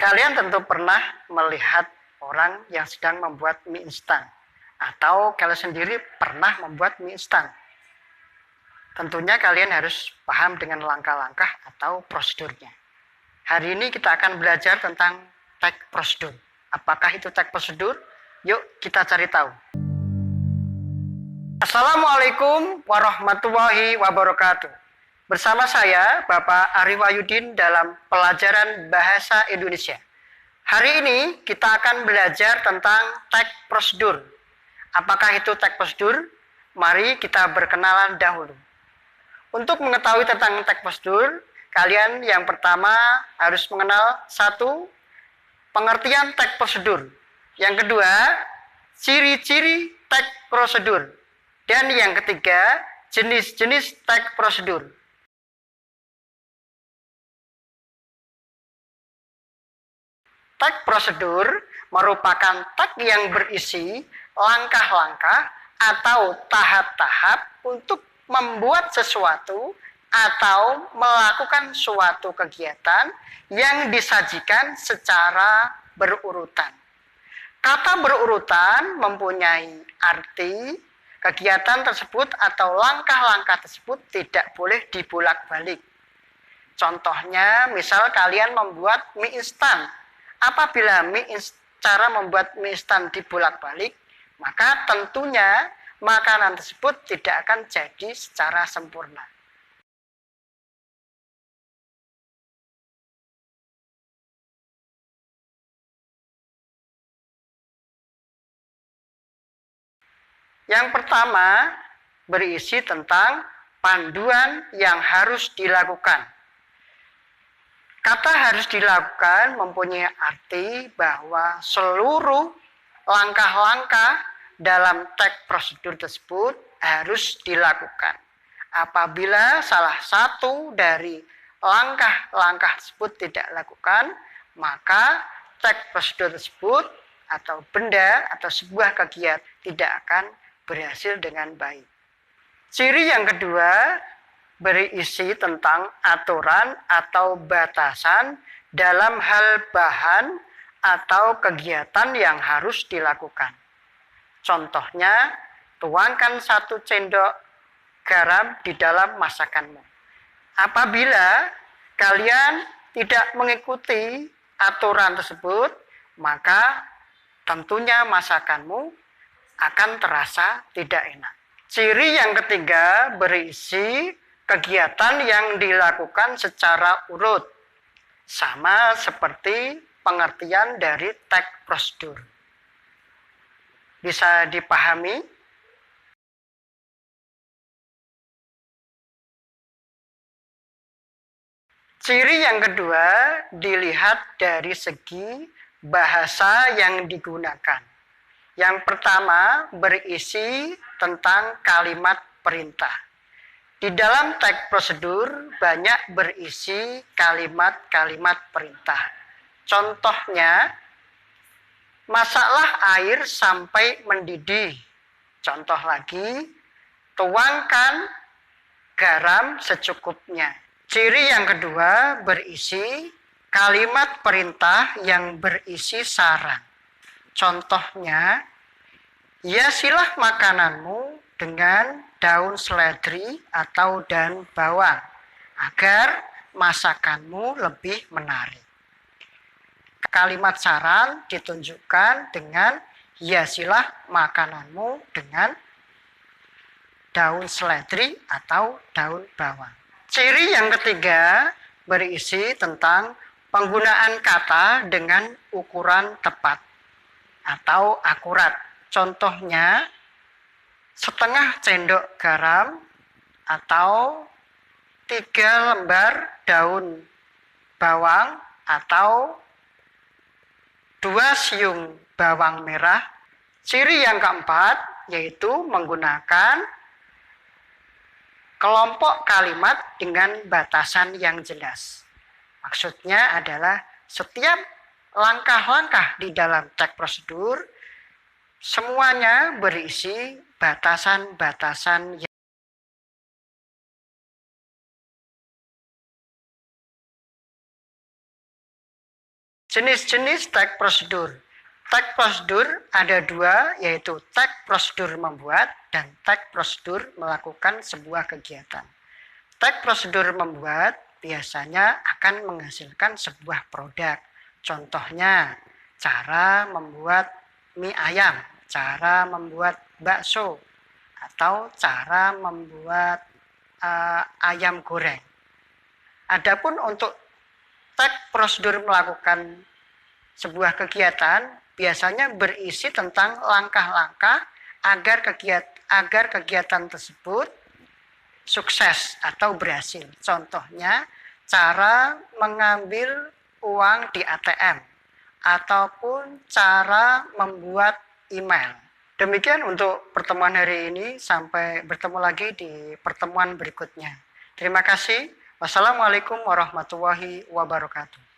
Kalian tentu pernah melihat orang yang sedang membuat mie instan, atau kalian sendiri pernah membuat mie instan. Tentunya kalian harus paham dengan langkah-langkah atau prosedurnya. Hari ini kita akan belajar tentang tag prosedur. Apakah itu tag prosedur? Yuk kita cari tahu. Assalamualaikum warahmatullahi wabarakatuh. Bersama saya, Bapak Ari Wahyudin dalam pelajaran Bahasa Indonesia. Hari ini kita akan belajar tentang tag prosedur. Apakah itu tag prosedur? Mari kita berkenalan dahulu. Untuk mengetahui tentang tag prosedur, kalian yang pertama harus mengenal satu, pengertian tag prosedur. Yang kedua, ciri-ciri tag prosedur. Dan yang ketiga, jenis-jenis tag prosedur. Tag prosedur merupakan tag yang berisi langkah-langkah atau tahap-tahap untuk membuat sesuatu atau melakukan suatu kegiatan yang disajikan secara berurutan. Kata berurutan mempunyai arti kegiatan tersebut atau langkah-langkah tersebut tidak boleh dibolak-balik. Contohnya, misal kalian membuat mie instan. Apabila cara membuat mie instan dibolak-balik, maka tentunya makanan tersebut tidak akan jadi secara sempurna. Yang pertama berisi tentang panduan yang harus dilakukan. Kata harus dilakukan mempunyai arti bahwa seluruh langkah-langkah dalam tag prosedur tersebut harus dilakukan. Apabila salah satu dari langkah-langkah tersebut tidak dilakukan, maka tag prosedur tersebut atau benda atau sebuah kegiatan tidak akan berhasil dengan baik. Ciri yang kedua berisi tentang aturan atau batasan dalam hal bahan atau kegiatan yang harus dilakukan. Contohnya, tuangkan 1 sendok garam di dalam masakanmu. Apabila kalian tidak mengikuti aturan tersebut, maka tentunya masakanmu akan terasa tidak enak. Ciri yang ketiga berisi kegiatan yang dilakukan secara urut, sama seperti pengertian dari tag prosedur. Bisa dipahami? Ciri yang kedua dilihat dari segi bahasa yang digunakan. Yang pertama berisi tentang kalimat perintah. Di dalam tag prosedur banyak berisi kalimat-kalimat perintah. Contohnya, masaklah air sampai mendidih. Contoh lagi, tuangkan garam secukupnya. Ciri yang kedua berisi kalimat perintah yang berisi saran. Contohnya, hiasilah makananmu dengan daun seledri atau daun bawang agar masakanmu lebih menarik. Kalimat saran ditunjukkan dengan hiasilah makananmu dengan daun seledri atau daun bawang. Ciri yang ketiga berisi tentang penggunaan kata dengan ukuran tepat atau akurat. Contohnya, setengah sendok garam atau 3 lembar daun bawang atau 2 siung bawang merah. Ciri yang keempat yaitu menggunakan kelompok kalimat dengan batasan yang jelas. Maksudnya adalah setiap langkah-langkah di dalam tag prosedur semuanya berisi batasan-batasan Jenis-jenis tag prosedur. Tag prosedur ada dua, yaitu tag prosedur membuat dan tag prosedur melakukan sebuah kegiatan. Tag prosedur membuat biasanya akan menghasilkan sebuah produk. Contohnya, cara membuat mie ayam, cara membuat bakso, atau cara membuat ayam goreng. Adapun untuk tag prosedur melakukan sebuah kegiatan biasanya berisi tentang langkah-langkah agar kegiatan tersebut sukses atau berhasil. Contohnya, cara mengambil uang di ATM ataupun cara membuat email. Demikian untuk pertemuan hari ini. Sampai bertemu lagi di pertemuan berikutnya. Terima kasih. Wassalamualaikum warahmatullahi wabarakatuh.